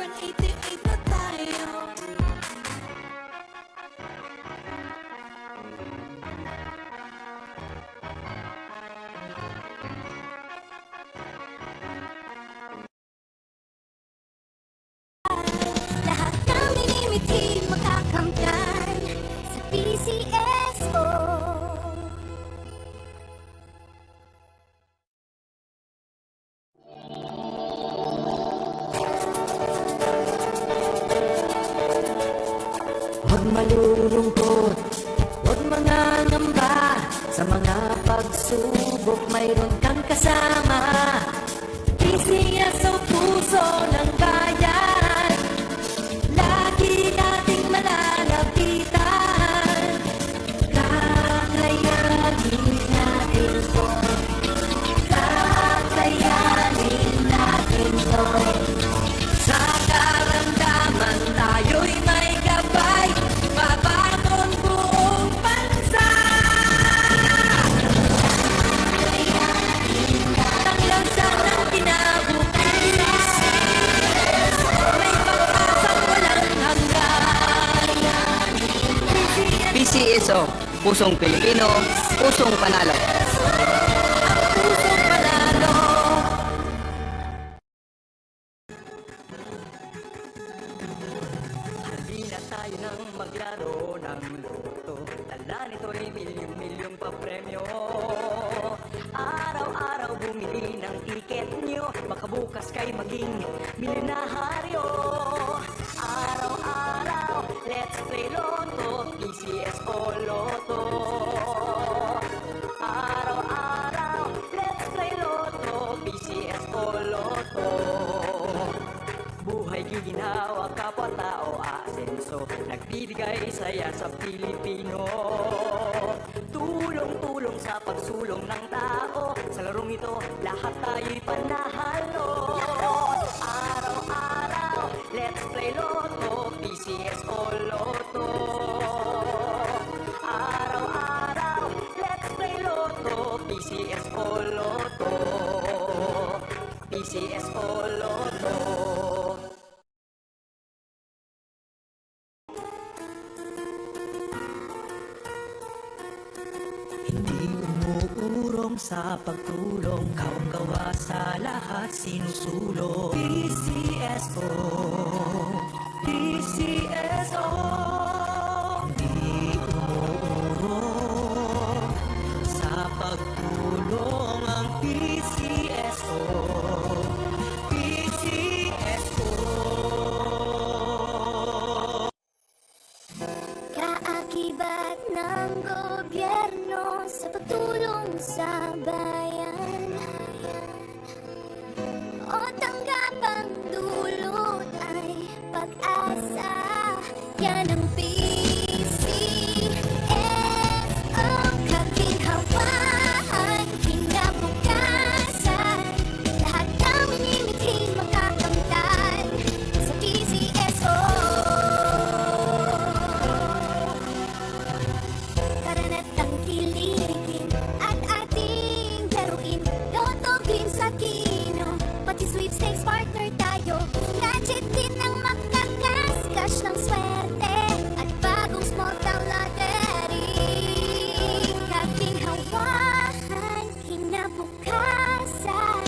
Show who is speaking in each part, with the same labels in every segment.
Speaker 1: 88 na tayo. Lahat ng minimitin makakamtan sa PCSO.
Speaker 2: Huwag malulungkot, huwag mangangamba. Sa mga pagsubok mayroon kang kasama. PCSO, puso ng bayan, lagi nating malalapitan. Kakayanin natin to, kakayanin natin to. Sa karamdaman tayo'y may gabay, babagon buong bansa. Ang lansa ng kinabukasan, may pag-asang walang hanggan.
Speaker 3: PCSO, pusong Pilipino, pusong panalo.
Speaker 2: Ang pusong panalo. Halina tayo nang maglaro ng loto. Dala nito'y milyong-milyong papremyo. Araw-araw bumili ng tiket nyo, baka bukas kay maging milyonaryo. Araw-araw, let's play Lotto, PCSO Lotto. Araw-araw, let's play Lotto, PCSO Lotto. Buhay ginhawa, kapwa-tao, asenso, nagbibigay saya sa Pilipino. Tulong-tulong sa pagsulong ng tao, sa larong ito, lahat tayo'y panahalo. Araw-araw, let's play Lotto, PCSO Lotto. Araw-araw, let's play Lotto, PCSO Lotto. PCSO Lotto. Hindi umuurong sa pagtulong, kawang-gawa sa lahat sinusulong. PCSO, PCSO. Hindi umuurong sa pagtulong ang PCSO, PCSO.
Speaker 1: Kaakibat ng gobyerno sa pagtulong sa bayan, o tanggapang dulot ay pag-asa. Yan ang PCSO, kaginhawaan, kinabukasan. Lahat ng minimiting makakamtan sa PCSO. Karanatang tilikin at ating laruin, Lotto, Green sa Kino, pati sweepstakes partner tayo. Gadget din ang makakascash ng swerte at bagong small town lottery. Kaginhawahan, kinabukasan,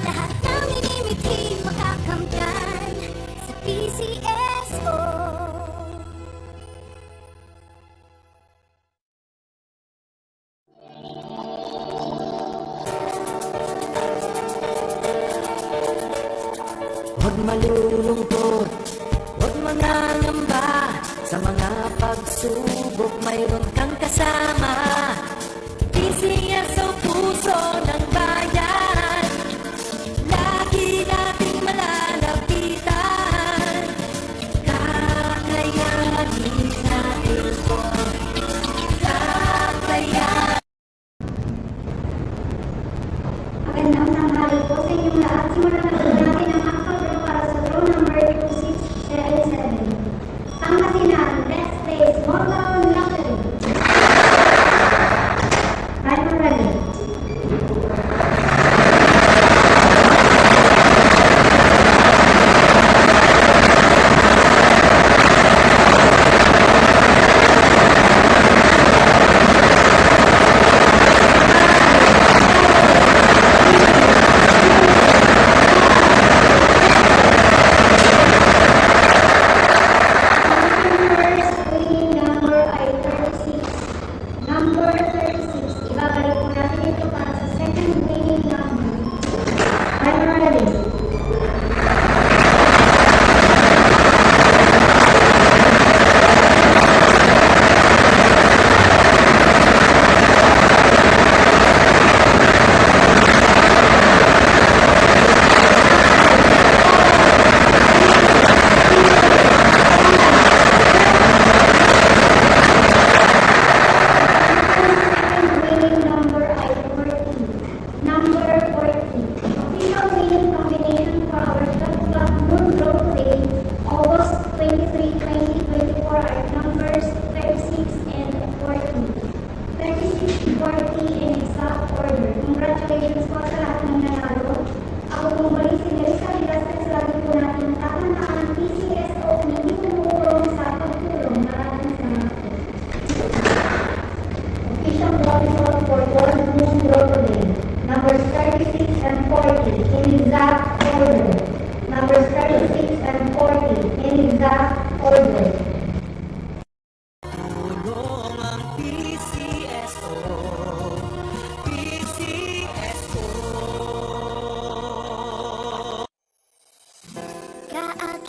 Speaker 1: lahat ng minimiting makakamtan sa PCSO.
Speaker 2: Huwag malulungkot, huwag mangangamba. Sa mga pagsubok mayroon kang kasama. PCSO, puso ng bayan, lagi nating malalapitan. Kakayanin natin to, kakayanin.
Speaker 4: Magandang tanghali po sa inyong lahat. Simulan na po natin ang actual para sa draw number 2607. Pangasinan, let's play Small Town Lottery.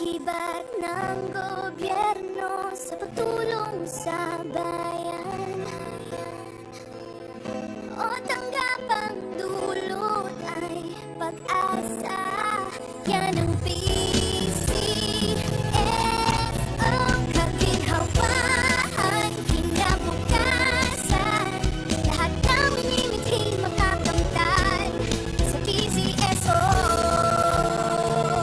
Speaker 1: Pag-akibat ng gobyerno sa pagtulong sa bayan, o tanggapang dulot ay pag-asa. Yan ang